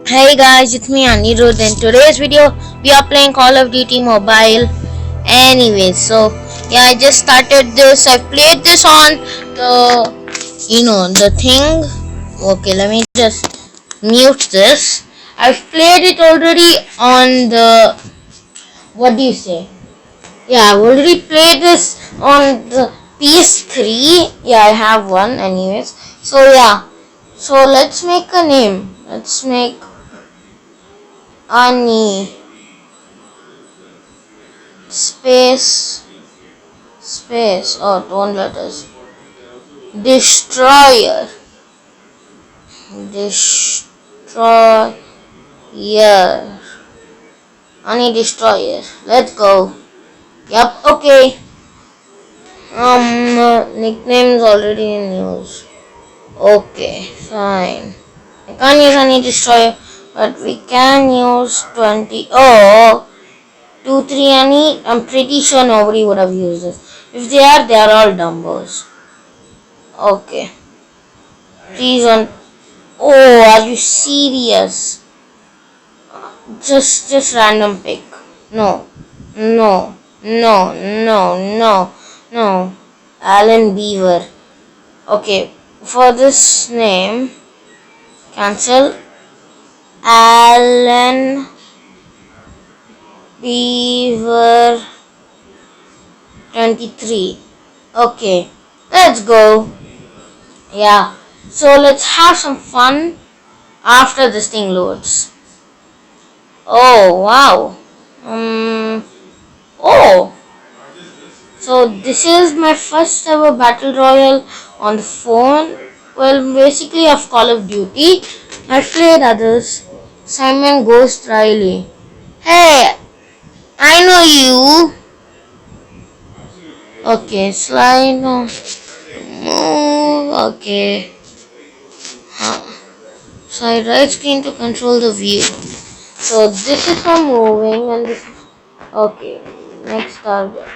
Hey guys, it's me Anirudh. In today's video, we are playing Call of Duty Mobile. Anyway, so yeah, I just started this. I played this on the thing. Okay, let me just mute this. I've played it already on the. What do you say? Yeah, I've already played this on the PS3. Yeah, I have one, anyways. So yeah, so let's make a name. Let's make Ani space don't let us destroyer destroyer Ani destroyer. Let's go. Yep. Okay. Nicknames already in use. Okay, fine. I can't use Ani destroyer, but we can use 20. Oh, 2, 3 Ani. I'm pretty sure nobody would have used this. If they are all dumbos. Okay. Please on. Oh, are you serious? Just random pick. No. No. Alan Beaver. Okay. For this name, cancel. Alan Beaver 23. Okay. Let's go. Yeah. So let's have some fun after this thing loads. Oh wow. Oh. So this is my first ever battle royale on the phone. Well, basically of Call of Duty. I've played others. Simon Ghost Riley. Hey, I know you. Okay, slide on. Move. Okay. Slide right screen to control the view. So this is for moving and this is okay. Next target.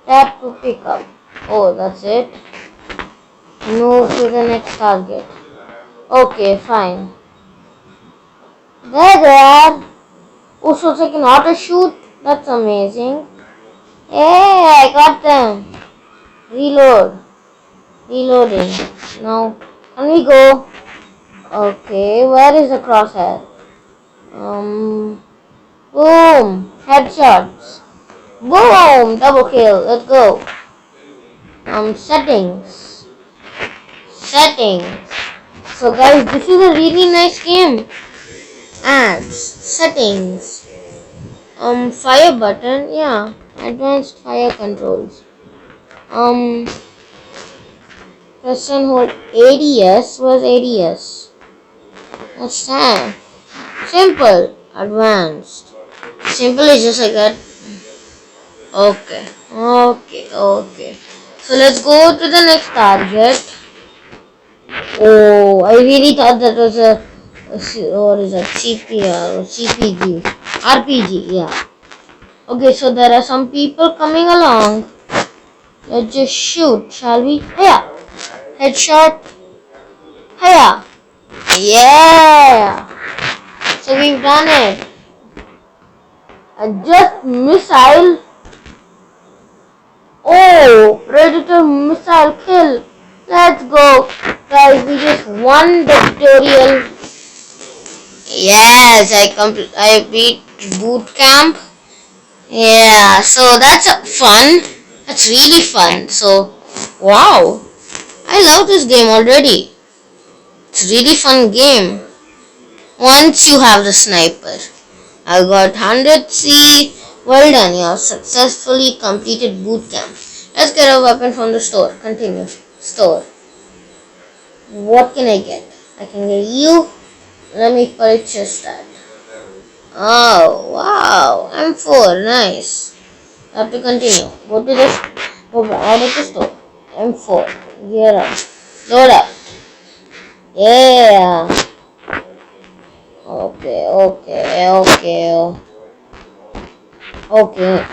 Tap to pick up. Oh, that's it. Move to the next target. Okay, fine. There they are. Oh, so it's like an auto shoot. That's amazing. Hey, I got them. Reloading. Now, can we go? Okay, where is the crosshair? Boom! Headshots. Boom! Double kill. Let's go. Settings. So guys, this is a really nice game. Ads. Settings. Fire button. Yeah. Advanced fire controls. Press and hold ADS. Where's ADS? What's that? Simple. Advanced. Simple is just like that. Okay. So let's go to the next target. Oh, I really thought that was what is that? CPR or CPG. RPG, yeah. Okay, so there are some people coming along. Let's just shoot, shall we? Hiya! Headshot. Hiya! Yeah! So we've done it. Just missile. Oh, Predator missile kill. Let's go. Guys, we just won the tutorial. Yes, I beat boot camp. Yeah, so that's fun. That's really fun. So, wow. I love this game already. It's a really fun game. Once you have the sniper. I got 100C. Well done, you have successfully completed boot camp. Let's get a weapon from the store. Continue. Store. What can I get? I can get you. Let me purchase that. Oh, wow. M4. Nice. I have to continue. Go out of the store. M4. Gear up. Load up. Yeah. Okay.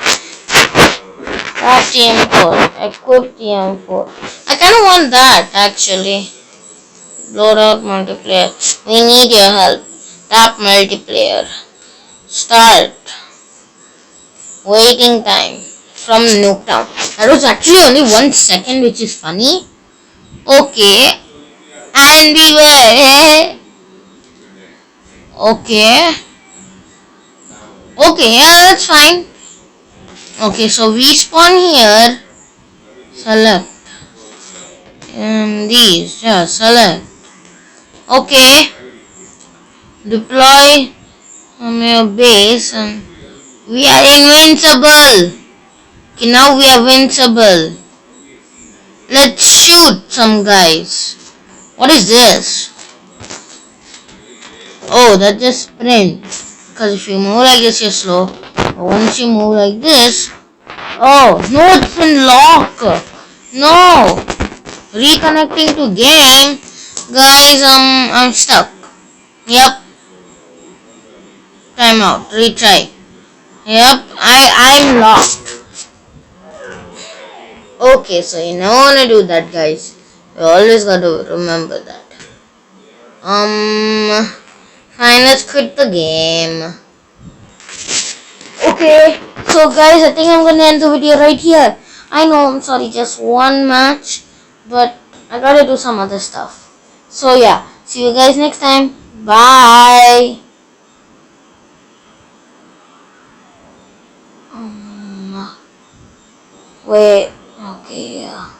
Craft the M4. Equip the M4. I kind of want that actually. Loadout multiplayer. We need your help. Tap multiplayer. Start. Waiting time from Nuketown. That was actually only 1 second, which is funny. Okay. And we were. Okay. Okay, yeah, that's fine. Okay, so we spawn here. Select. These. Yeah, select. Okay. Deploy your base and we are invincible. Okay, now we are invincible. Let's shoot some guys. What is this? Oh, that just sprint. Because if you move like this, you're slow. But once you move like this, oh no, it's been locked. No, reconnecting to game, guys. I'm stuck. Yep. Time out. Retry. Yep. I'm locked. Okay, so you never wanna do that, guys. You always gotta remember that. Fine, let's quit the game. Okay, so guys, I think I'm gonna end the video right here. I know, I'm sorry, just one match, but I gotta do some other stuff. So yeah, see you guys next time. Bye. Wait, okay, yeah.